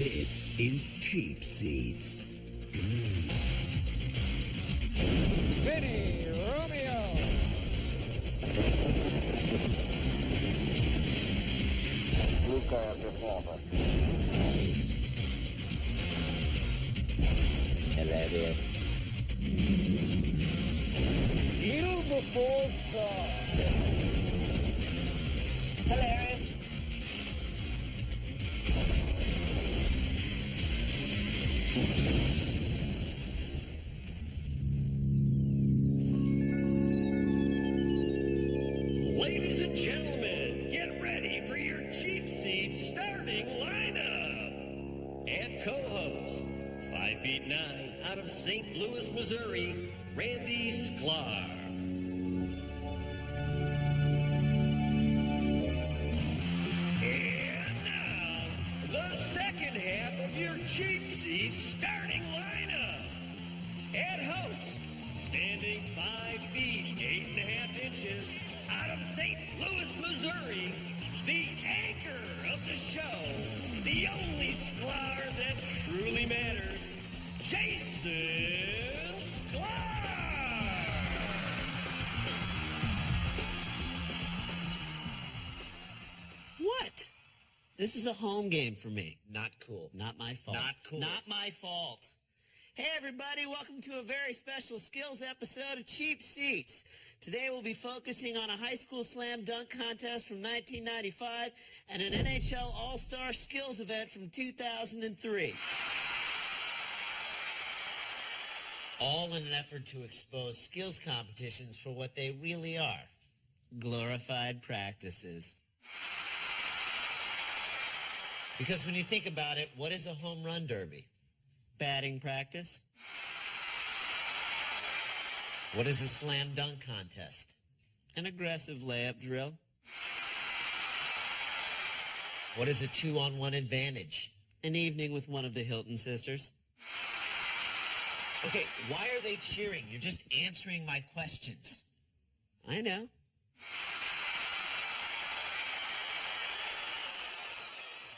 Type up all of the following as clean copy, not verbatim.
This is Cheap Seats. Vinny Romeo. Blue car up your forward. Hilarious. Beautiful song. Hilarious. Ladies and gentlemen, get ready for your Cheap Seats starting lineup. And co-host, 5'9", out of St. Louis, Missouri, Randy Sklar. And now, the second half of your Cheap Seats starting lineup. At host, standing 5 feet, 8.5 inches, out of St. Louis, Missouri, the anchor of the show, the only Sklar that truly matters, Jason Sklar! What? This is a home game for me. Not cool. Not my fault. Not cool. Not my fault. Hey, everybody. Welcome to a very special skills episode of Cheap Seats. Today, we'll be focusing on a high school slam dunk contest from 1995 and an NHL All-Star Skills event from 2003. All in an effort to expose skills competitions for what they really are. Glorified practices. Because when you think about it, what is a home run derby? Batting practice. What is a slam dunk contest? An aggressive layup drill. What is a 2-on-1 advantage? An evening with one of the Hilton sisters. Okay, why are they cheering? You're just answering my questions. I know.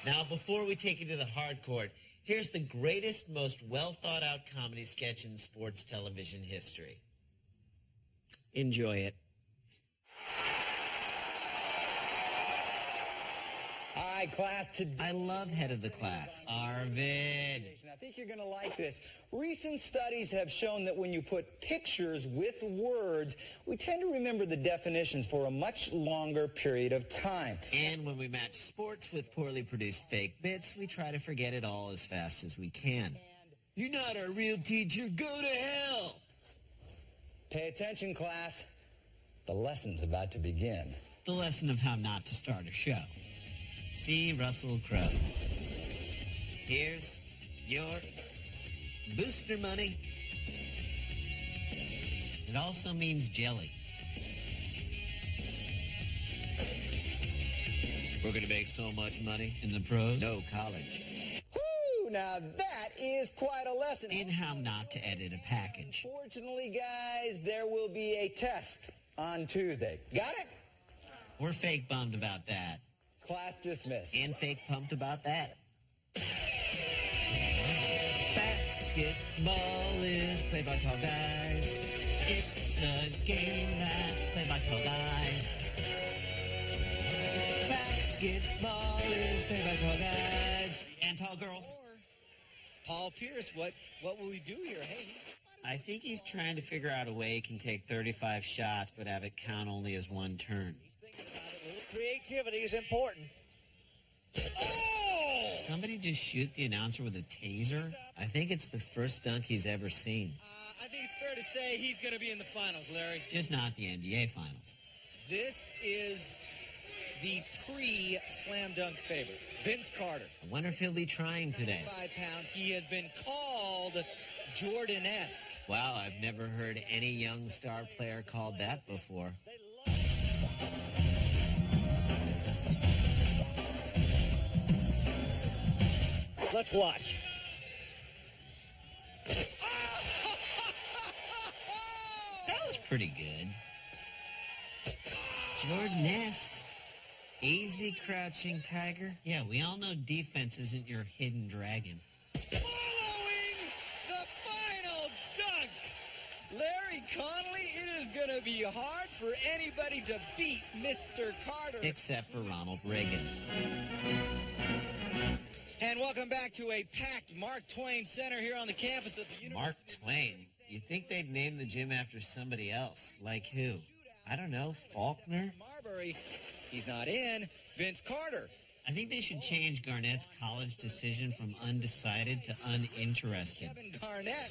Now, before we take you to the hard court, here's the greatest, most well-thought-out comedy sketch in sports television history. Enjoy it. All right, class. I love head of the class. Arvid. I think you're going to like this. Recent studies have shown that when you put pictures with words, we tend to remember the definitions for a much longer period of time. And when we match sports with poorly produced fake bits, we try to forget it all as fast as we can. You're not our real teacher. Go to hell. Pay attention, class. The lesson's about to begin. The lesson of how not to start a show. See Russell Crowe. Here's your booster money. It also means jelly. We're going to make so much money in the pros. No college. Woo! Now that is quite a lesson. In how not to edit a package. Unfortunately, guys, there will be a test on Tuesday. Got it? We're fake bummed about that. Class dismissed. And fake pumped about that. Basketball is played by tall guys. It's a game that's played by tall guys. Basketball is played by tall guys. And tall girls. Paul Pierce, what will he do here? Hey, I think he's trying to figure out a way he can take 35 shots but have it count only as one turn. creativity is important. Oh! Somebody just shoot the announcer with a taser? I think it's the first dunk he's ever seen. I think it's fair to say he's going to be in the finals, Larry. Just not the NBA finals. This is the pre-slam dunk favorite, Vince Carter. I wonder if he'll be trying today. 5 pounds. He has been called Jordan-esque. Wow, I've never heard any young star player called that before. Let's watch. That was pretty good. Jordan-esque. Easy, Crouching Tiger. Yeah, we all know defense isn't your hidden dragon. Following the final dunk, Larry Connolly, it is going to be hard for anybody to beat Mr. Carter. Except for Ronald Reagan. And welcome back to a packed Mark Twain Center here on the campus of the University. Mark Twain? You'd think they'd name the gym after somebody else. Like who? I don't know, Faulkner? Marbury, he's not in. Vince Carter. I think they should change Garnett's college decision from undecided to uninterested. Kevin Garnett.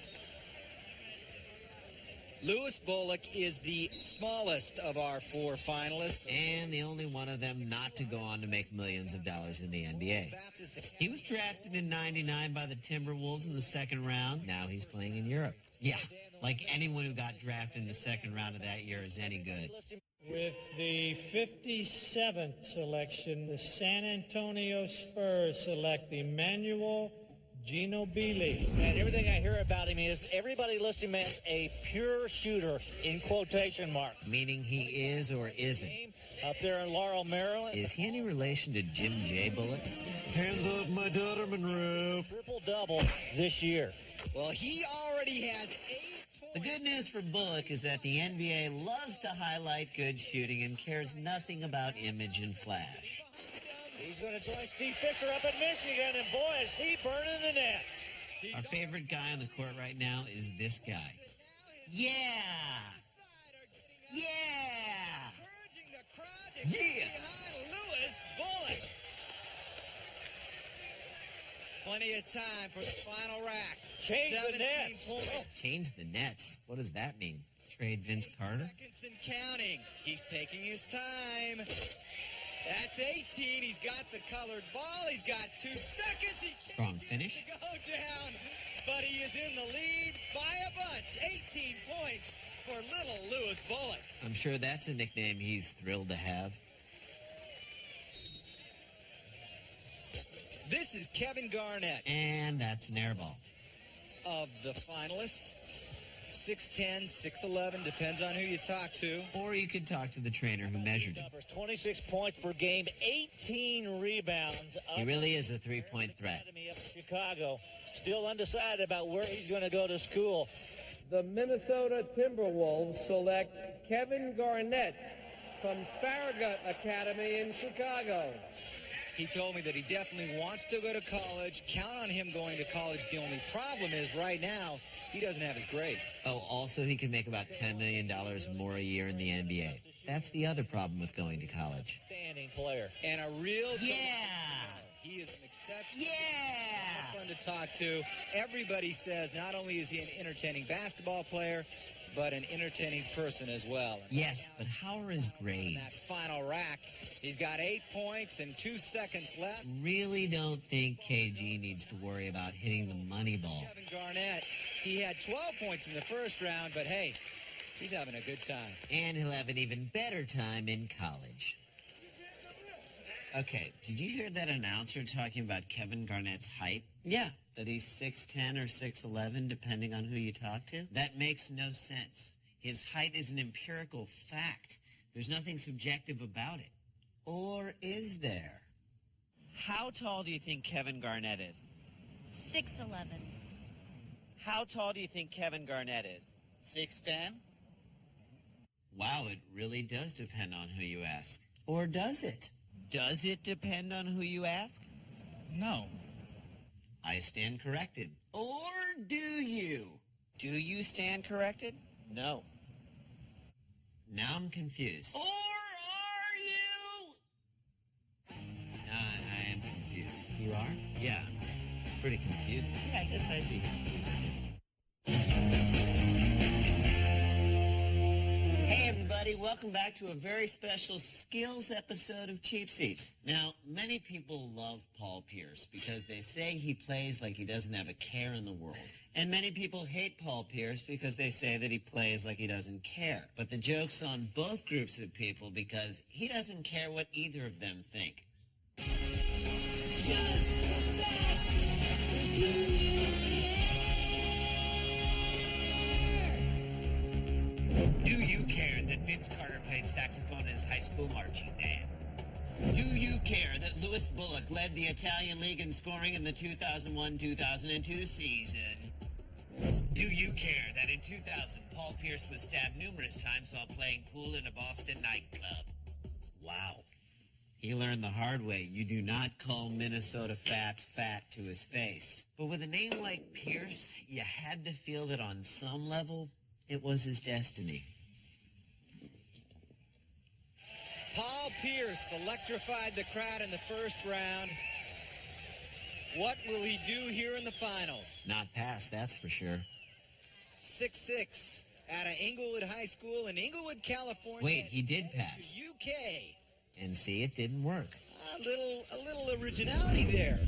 Lewis Bullock is the smallest of our four finalists. And the only one of them not to go on to make millions of dollars in the NBA. He was drafted in '99 by the Timberwolves in the second round. Now he's playing in Europe. Yeah, like anyone who got drafted in the second round of that year is any good. With the 57th selection, the San Antonio Spurs select Emmanuel Ginobili. And everything I hear about him is everybody lists him as a pure shooter, in quotation marks. Meaning he is or isn't. Up there in Laurel, Maryland. Is he any relation to Jim J. Bullock? Hands off my daughter, Monroe. Triple-double this year. Well, he already has 8 points. The good news for Bullock is that the NBA loves to highlight good shooting and cares nothing about image and flash. He's going to join Steve Fisher up in Michigan, and boy, is he burning the nets. Our favorite guy on the court right now is this guy. Yeah! Yeah! Encouraging the crowd to get behind Lewis Bullock. Plenty of time for the final rack. Change the nets. Points. Change the nets. What does that mean? Trade Vince Carter? Seconds and counting. He's taking his time. That's 18. He's got the colored ball. He's got 2 seconds. Strong finish. To go down, but he is in the lead by a bunch. 18 points for little Lewis Bullock. I'm sure that's a nickname he's thrilled to have. This is Kevin Garnett. And that's an air ball. Of the finalists, 6'10", 6'11", depends on who you talk to. Or you could talk to the trainer who measured him. 26 points per game, 18 rebounds. He really is a three-point threat. Academy up in Chicago. Still undecided about where he's going to go to school. The Minnesota Timberwolves select Kevin Garnett from Farragut Academy in Chicago. He told me that he definitely wants to go to college. Count on him going to college. The only problem is right now he doesn't have his grades. Oh, also he can make about $10 million more a year in the NBA. That's the other problem with going to college. Standing player. And a real... Yeah! He is an exception. Yeah! Fun to talk to. Everybody says not only is he an entertaining basketball player, but an entertaining person as well. Yes, but how are his That grades? final rack, he's got 8 points and 2 seconds left. Really don't think KG needs to worry about hitting the money ball. Kevin Garnett, he had 12 points in the first round, but hey, he's having a good time. And he'll have an even better time in college. Okay, did you hear that announcer talking about Kevin Garnett's height? Yeah, that he's 6'10 or 6'11, depending on who you talk to. That makes no sense. His height is an empirical fact. There's nothing subjective about it. Or is there? How tall do you think Kevin Garnett is? 6'11". How tall do you think Kevin Garnett is? 6'10"? Wow, it really does depend on who you ask. Or does it? Does it depend on who you ask? No. I stand corrected. Or do you? Do you stand corrected? No. Now I'm confused. Or are you? I am confused. You are? Yeah. It's pretty confusing. Yeah, I guess I'd be confused too. Hey everybody, welcome back to a very special skills episode of Cheap Seats. Now, many people love Paul Pierce because they say he plays like he doesn't have a care in the world. And many people hate Paul Pierce because they say that he plays like he doesn't care. But the joke's on both groups of people because he doesn't care what either of them think. Just the facts. Do you care? Do you care that Vince Carter played saxophone in his high school marching band? Do you care that Louis Bullock led the Italian League in scoring in the 2001-2002 season? Do you care that in 2000, Paul Pierce was stabbed numerous times while playing pool in a Boston nightclub? Wow. He learned the hard way. You do not call Minnesota fat to his face. But with a name like Pierce, you had to feel that on some level, it was his destiny. Paul Pierce electrified the crowd in the first round. What will he do here in the finals? Not pass, that's for sure. 6'6", out of Inglewood High School in Inglewood, California. Wait, he did pass. UK. And see, it didn't work. A little originality there.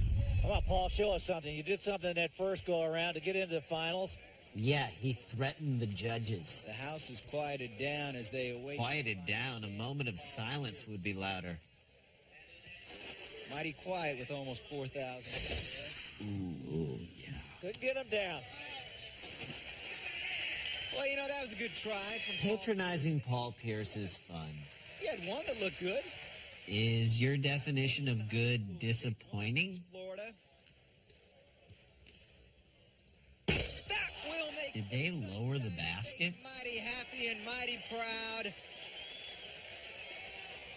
How about Paul show us something? You did something in that first go-around to get into the finals. Yeah, he threatened the judges. The house is quieted down as they await. Quieted down. A moment of silence would be louder. Mighty quiet with almost 4,000. Ooh, yeah. Couldn't get him down. Well, you know, that was a good try from Patronizing Paul Pierce is fun. He had one that looked good. Is your definition of good disappointing? Florida. That will make... Did they lower the basket? Mighty happy and mighty proud.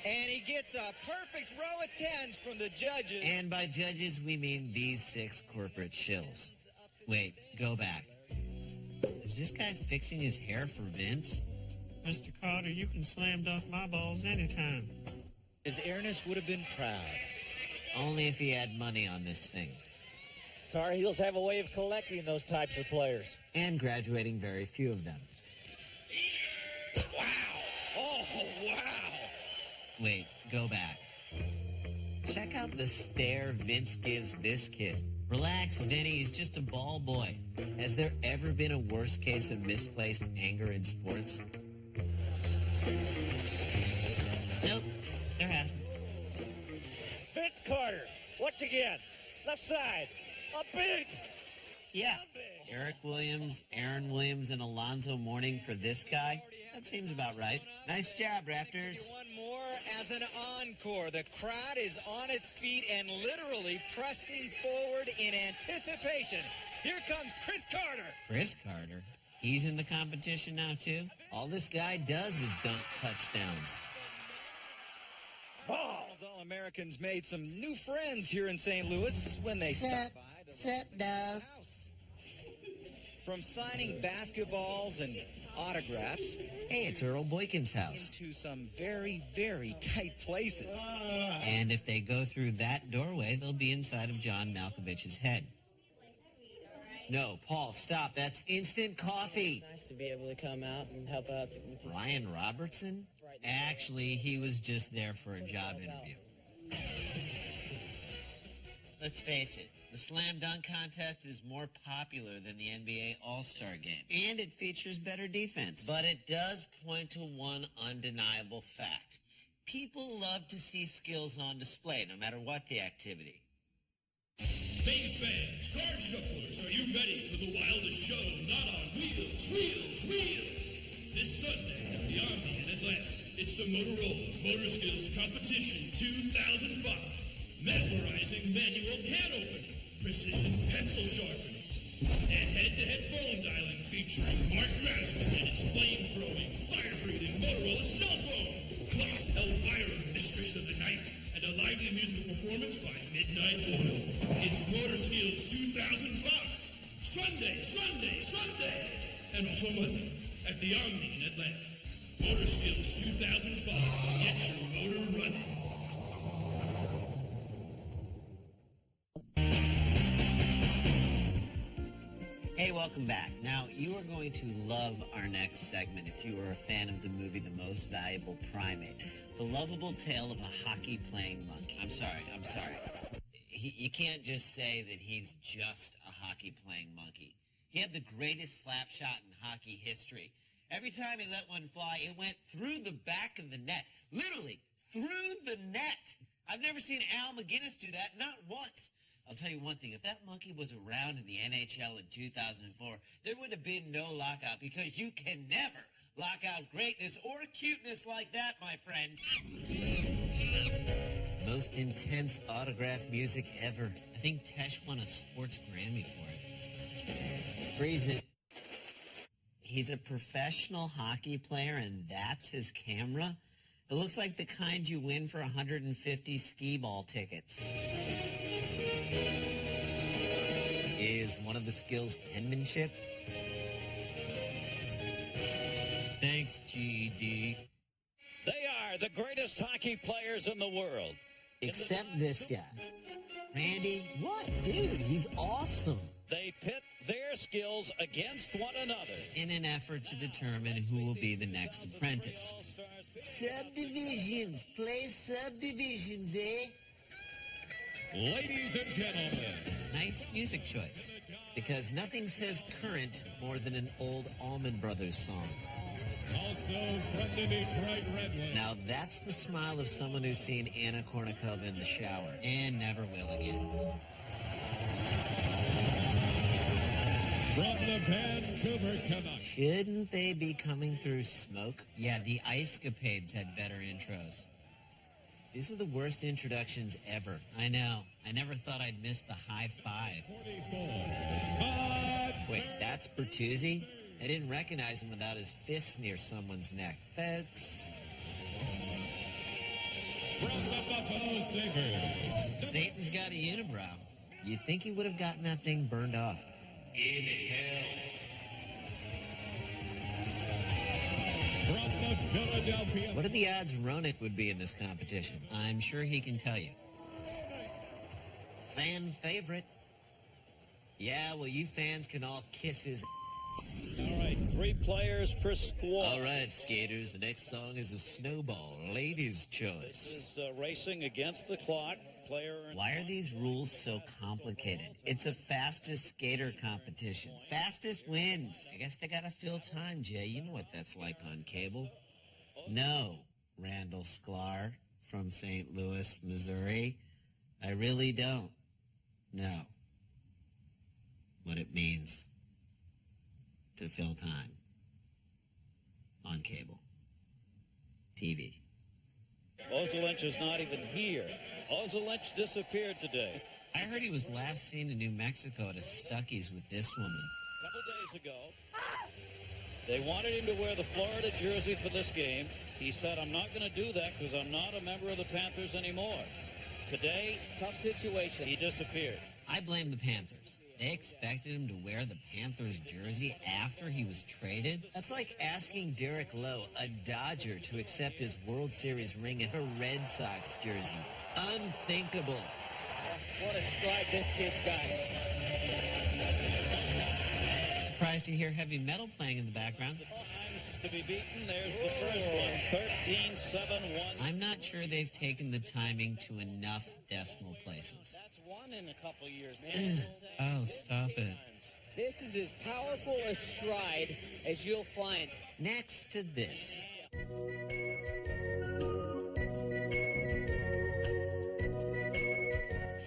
And he gets a perfect row of tens from the judges. And by judges, we mean these 6 corporate shills. Wait, go back. Is this guy fixing his hair for Vince? Mr. Carter, you can slam dunk my balls anytime. His airness would have been proud. Only if he had money on this thing. Tar Heels have a way of collecting those types of players. And graduating very few of them. Wow! Oh, wow! Wait, go back. Check out the stare Vince gives this kid. Relax, Vinny, he's just a ball boy. Has there ever been a worse case of misplaced anger in sports? Nope, there hasn't. Vince Carter, once again, left side, a big. Yeah, Eric Williams, Aaron Williams, and Alonzo Mourning for this guy? That seems about right. Nice job, Raptors. One more as an encore. The crowd is on its feet and literally pressing forward in anticipation. Here comes Chris Carter. Chris Carter? He's in the competition now, too? All this guy does is dunk touchdowns. All-Americans made some new friends here in St. Louis when they stopped by the house. From signing basketballs and autographs. Hey, it's Earl Boykin's house. Into some very, very tight places. And if they go through that doorway, they'll be inside of John Malkovich's head. No, Paul, stop. That's instant coffee. Nice to be able to come out and help out with these. Ryan Robertson? Actually, he was just there for a job interview. Let's face it, the slam dunk contest is more popular than the NBA All-Star Game. And it features better defense. But it does point to one undeniable fact. People love to see skills on display, no matter what the activity. Vegas fans, card shufflers, are you ready for the wildest show not on wheels, wheels, wheels? This Sunday at the Omni in Atlanta, it's the Motorola Motor Skills Competition 2005. Mesmerizing manual can opening, precision pencil sharpening, and head-to-head phone dialing featuring Mark Grassman and his flame-throwing, fire-breathing Motorola cell phone, plus Elvira, Mistress of the Night, and a lively musical performance by Midnight Oil. It's Motor Skills 2005. Sunday, Sunday, Sunday, and also Monday at the Omni in Atlanta. Motor Skills 2005. Get your motor running. Hey, welcome back. Now, you are going to love our next segment if you are a fan of the movie The Most Valuable Primate, the lovable tale of a hockey-playing monkey. I'm sorry. You can't just say that he's just a hockey-playing monkey. He had the greatest slap shot in hockey history. Every time he let one fly, it went through the back of the net. Literally, through the net. I've never seen Al McGinnis do that, not once. I'll tell you one thing, if that monkey was around in the NHL in 2004, there would have been no lockout because you can never lock out greatness or cuteness like that, my friend. Most intense autograph music ever. I think Tesh won a sports Grammy for it. Freeze it. He's a professional hockey player and that's his camera? It looks like the kind you win for 150 skee-ball tickets. Is one of the skills penmanship? Thanks, GD. They are the greatest hockey players in the world. Except this guy. Randy, what? Dude, he's awesome. They pit their skills against one another in an effort to determine who will be the next apprentice. Subdivisions. Play subdivisions, eh? Ladies and gentlemen. Nice music choice. Because nothing says current more than an old Allman Brothers song. Also from the Detroit Red Wings. Now that's the smile of someone who's seen Anna Kournikova in the shower. And never will again. From the Vancouver Canucks. Shouldn't they be coming through smoke? Yeah, the Ice-Capades had better intros. These are the worst introductions ever. I know. I never thought I'd miss the high five. 44. Wait, that's Bertuzzi? I didn't recognize him without his fists near someone's neck. Folks. From the Buffalo Sabres. Satan's got a unibrow. You'd think he would have gotten that thing burned off. In hell. From the Philadelphia. What are the odds Roenick would be in this competition? I'm sure he can tell you. Fan favorite. Yeah, well, you fans can all kiss his. All right, 3 players per squad. All right, skaters, the next song is a snowball. Ladies' choice. This is racing against the clock. Why are these rules so complicated? It's a fastest skater competition. Fastest wins. I guess they gotta fill time, Jay. You know what that's like on cable. No, Randall Sklar from St. Louis, Missouri. I really don't know what it means to fill time on cable. TV. Ozelinch is not even here. Ozelinch disappeared today. I heard he was last seen in New Mexico at a Stuckey's with this woman. A couple days ago, they wanted him to wear the Florida jersey for this game. He said, I'm not going to do that because I'm not a member of the Panthers anymore. Today, tough situation. He disappeared. I blame the Panthers. They expected him to wear the Panthers jersey after he was traded? That's like asking Derek Lowe, a Dodger, to accept his World Series ring in a Red Sox jersey. Unthinkable. What a stride this kid's got. Surprised to hear heavy metal playing in the background. Times to be beaten. There's the first one. 13-7-1. I'm not sure they've taken the timing to enough decimal places. That's one in a couple years. Oh, stop it. This is as powerful a stride as you'll find. Next to this.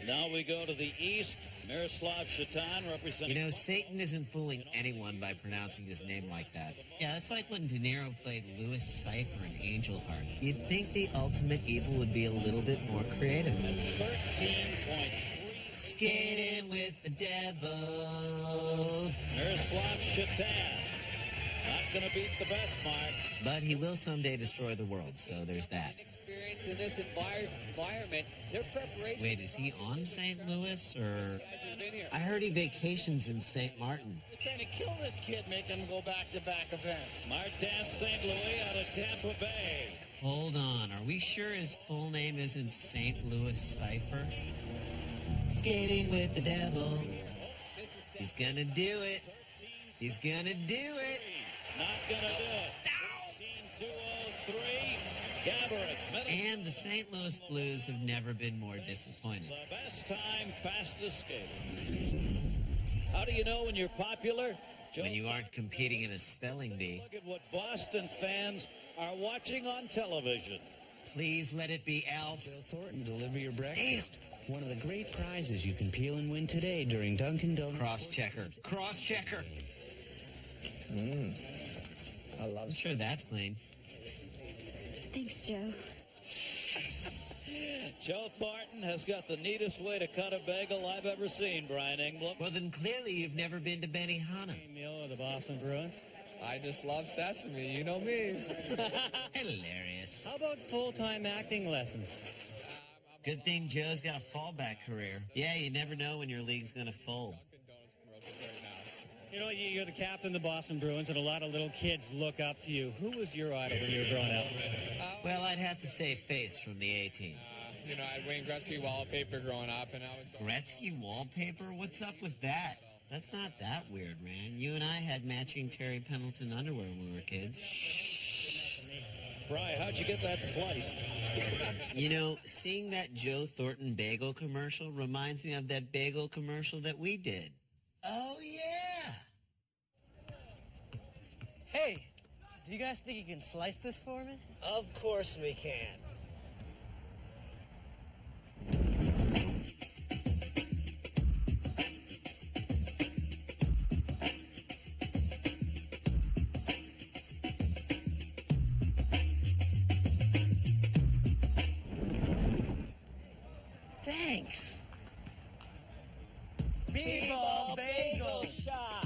Now we go to the east. Miroslav Shatan representing... You know, Satan isn't fooling anyone by pronouncing his name like that. Yeah, that's like when De Niro played Louis Cypher in Angel Heart. You'd think the ultimate evil would be a little bit more creative. 13.3. Skating with the devil. Miroslav Shatan. Not going to beat the best mark. But he will someday destroy the world, so there's that. Experience in this environment, their preparation... Wait, is he on St. Louis, or... I heard he vacations in St. Martin. They're trying to kill this kid, make him go back-to-back events. Martin St. Louis out of Tampa Bay. Hold on, are we sure his full name isn't St. Louis Cypher? Skating with the devil. He's gonna do it. He's gonna do it. Not gonna do it. 13-203. Gabbard. And the St. Louis Blues have never been more disappointed. The best time, fastest skater. How do you know when you're popular? When you aren't competing in a spelling bee. Look at what Boston fans are watching on television. Please let it be Alf. Bill Thornton, deliver your breakfast. Damn. One of the great prizes you can peel and win today during Dunkin' Donuts. Cross-checker. Cross-checker. I love it. I'm sure that's clean. Thanks, Joe. Joe Thornton has got the neatest way to cut a bagel I've ever seen, Brian Engblom. Well, then clearly you've never been to Benihana. Meal of the Boston Bruins. I just love sesame. You know me. Hilarious. How about full-time acting lessons? Good thing Joe's got a fallback career. Yeah, you never know when your league's going to fold. You know, you're the captain of the Boston Bruins, and a lot of little kids look up to you. Who was your idol when you were growing up? Well, I'd have to say Face from the A-Team. You know, I had Wayne Gretzky wallpaper growing up, and I was... Gretzky wallpaper? What's up with that? That's not that weird, man. You and I had matching Terry Pendleton underwear when we were kids. Brian, how'd you get that sliced? You know, seeing that Joe Thornton bagel commercial reminds me of that bagel commercial that we did. Oh, yeah! Hey, do you guys think you can slice this for me? Of course we can. Thanks. B-Ball Bagel Shop.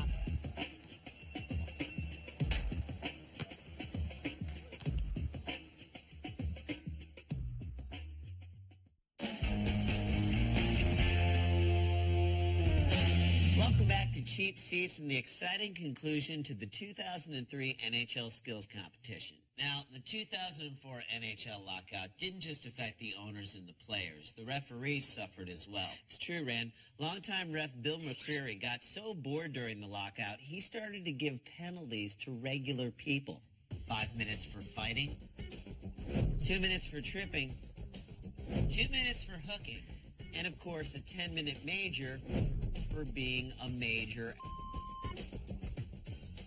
Welcome back to Cheap Seats and the exciting conclusion to the 2003 NHL Skills Competition. Now, the 2004 NHL lockout didn't just affect the owners and the players. The referees suffered as well. It's true, Ren. Longtime ref Bill McCreary got so bored during the lockout, he started to give penalties to regular people. 5 minutes for fighting, 2 minutes for tripping, 2 minutes for hooking, and of course a 10-minute major for being a major.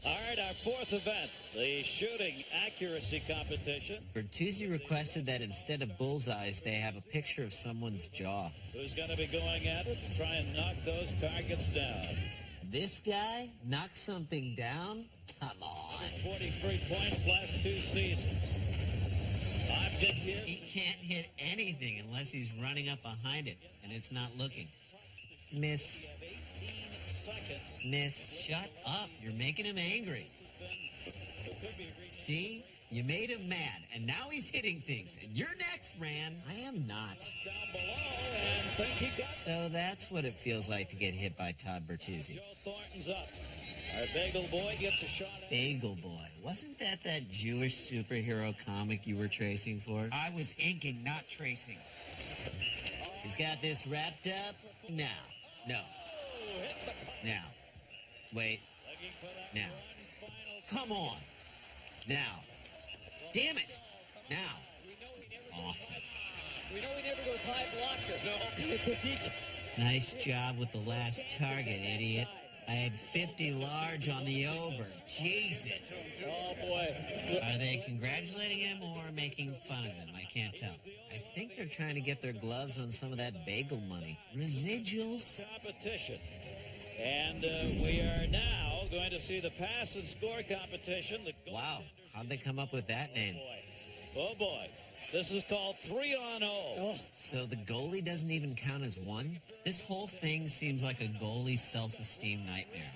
All right, our fourth event, the shooting accuracy competition. Bertuzzi requested that instead of bullseyes, they have a picture of someone's jaw. Who's going to be going at it to try and knock those targets down? This guy knock something down? Come on. 43 points last 2 seasons. 5 good years. He can't hit anything unless he's running up behind it, and it's not looking. Miss. Miss, shut up. You're making him angry. See? You made him mad, and now he's hitting things. And you're next, Ran. I am not. So that's what it feels like to get hit by Todd Bertuzzi. Joe Thornton's up. Our Bagel Boy gets a shot at Bagel Boy. Wasn't that Jewish superhero comic you were tracing for? I was inking, not tracing. He's got this wrapped up. Now. No. Now. Wait. Now. Come on. Now. Damn it. Now. Awful. We know he never goes high blocker. No. Because he... Nice job with the last target, idiot. I had 50 large on the over. Jesus. Oh, boy. Are they congratulating him or making fun of him? I can't tell. I think they're trying to get their gloves on some of that bagel money. Residuals? competition. And we are now going to see the pass and score competition. Wow. How'd they come up with that name? Oh, boy. This is called 3-on-0. Oh. So the goalie doesn't even count as one? This whole thing seems like a goalie's self-esteem nightmare.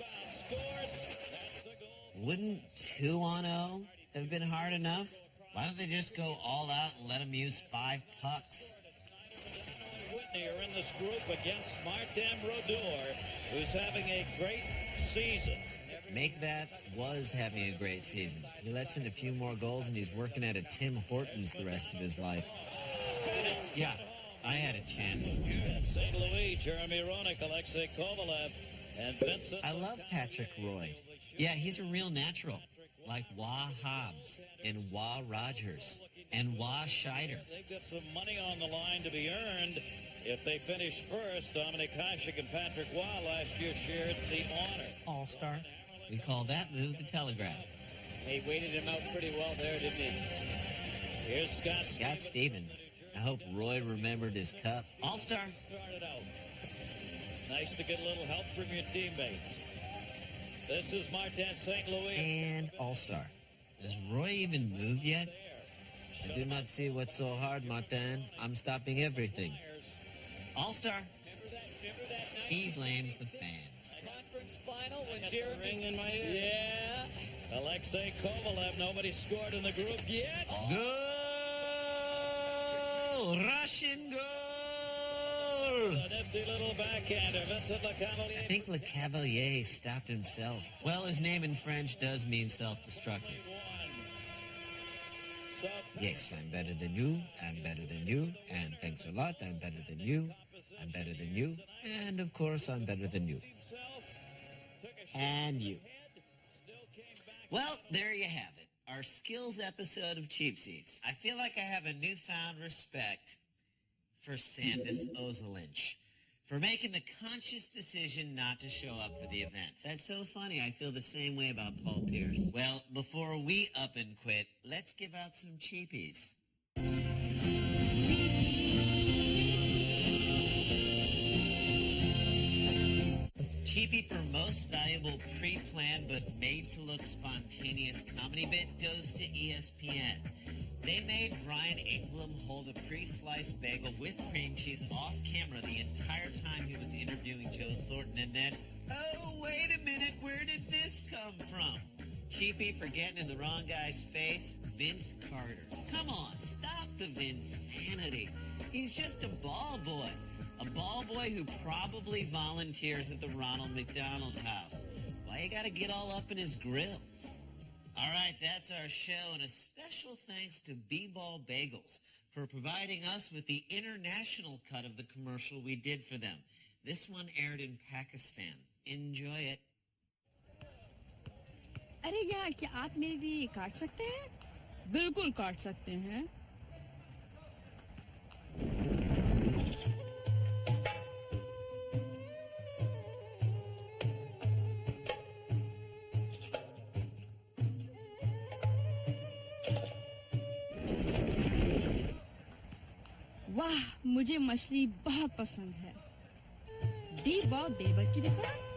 Wouldn't 2-on-0 have been hard enough? Why don't they just go all out and let him use 5 pucks? Whitney are in this group against Martin Brodeur, who's having a great season. Make that was having a great season. He lets in a few more goals, and he's working at a Tim Hortons the rest of his life. Yeah, I had a chance. St. Louis, Jeremy Roenick, Alexei Kovalev, and Vincent. I love Patrick Roy. Yeah, he's a real natural, like Wah Hobbs and Wah Rogers and Wah Scheider. They've got some money on the line to be earned if they finish first. Dominic Hasek and Patrick Wah last year shared the honor. All-star. We call that move the telegraph. He waited him out pretty well there, didn't he? Here's Scott Stevens. I hope Roy remembered his cup. All-star. Started out. Nice to get a little help from your teammates. This is Martin St. Louis. And all-star. Has Roy even moved yet? I do not see what's so hard, Martin. I'm stopping everything. All-star. He blames the fans. Conference final when Jeremy... ring in my ear. Yeah. Alexei Kovalev, nobody scored in the group yet. Goal! Russian goal! A nifty little backhander. Vincent Lecavalier. I think Lecavalier stopped himself. Well, his name in French does mean self-destructive. Yes, I'm better than you, I'm better than you, and thanks a lot, I'm better than you, I'm better than you, and of course I'm better than you. And you. Well, there you have it. Our skills episode of Cheap Seats. I feel like I have a newfound respect for Sandis Ozelinch for making the conscious decision not to show up for the event. That's so funny. I feel the same way about Paul Pierce. Well, before we up and quit, let's give out some cheapies. Cheapie for most valuable pre-planned but made-to-look spontaneous comedy bit goes to ESPN. They made Ryan Inglem hold a pre-sliced bagel with cream cheese off camera the entire time he was interviewing Joe Thornton, and then, oh, wait a minute, where did this come from? Cheapie for getting in the wrong guy's face, Vince Carter. Come on, stop the Vinsanity. He's just a ball boy. A ball boy who probably volunteers at the Ronald McDonald House. Why you gotta get all up in his grill? All right, that's our show, and a special thanks to B-Ball Bagels for providing us with the international cut of the commercial we did for them. This one aired in Pakistan. Enjoy it. अरे यार क्या आप मेरे लिए काट सकते हैं? बिल्कुल काट सकते हैं. वाह मुझे मछली बहुत पसंद है. बी-बॉल बेबर की दुकान